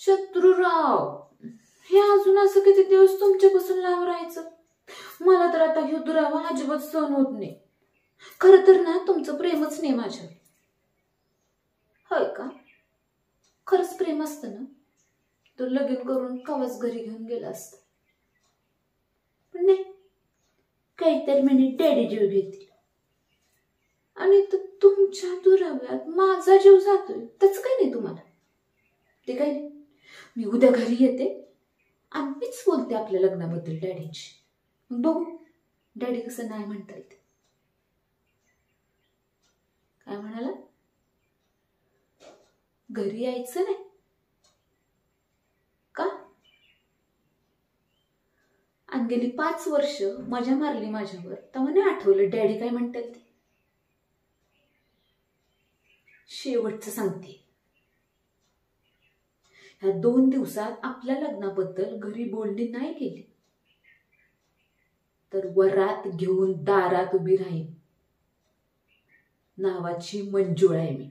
शत्रुराव, हे अजून असं किती दिवस तुमच्यापासून लांब राहायचं? मला तर आता हे दुरावा अजिबात सहन होत नाही. खरं तर ना तुमचं प्रेमच नाही माझ्यावर. होय का? खरंच प्रेम असतं ना तर लगीन करून कवाच घरी घेऊन गेला असत. पण नाही, काहीतरी म्हणे डॅडी जीव घेतील आणि तुमच्या दुराव्यात माझा जीव जातोय. त्याच काही नाही तुम्हाला. ते काही नाही, मी उद्या घरी येते आणि मीच बोलते आपल्या लग्नाबद्दल डॅडींची. बघू डॅडी कसं नाही म्हणता येते. काय म्हणाला? घरी यायचं नाही का? आणि गेली 5 वर्ष मजा मारली माझ्यावर, तेव्हा नाही आठवलं डॅडी काय म्हणतात ते? शेवटचं सांगते, ह्या 2 दिवसात आपल्या लग्नाबद्दल घरी बोलणी नाही केली तर वरात घेऊन दारात उभी राहीन. नावाची मंजुळा आहे मी.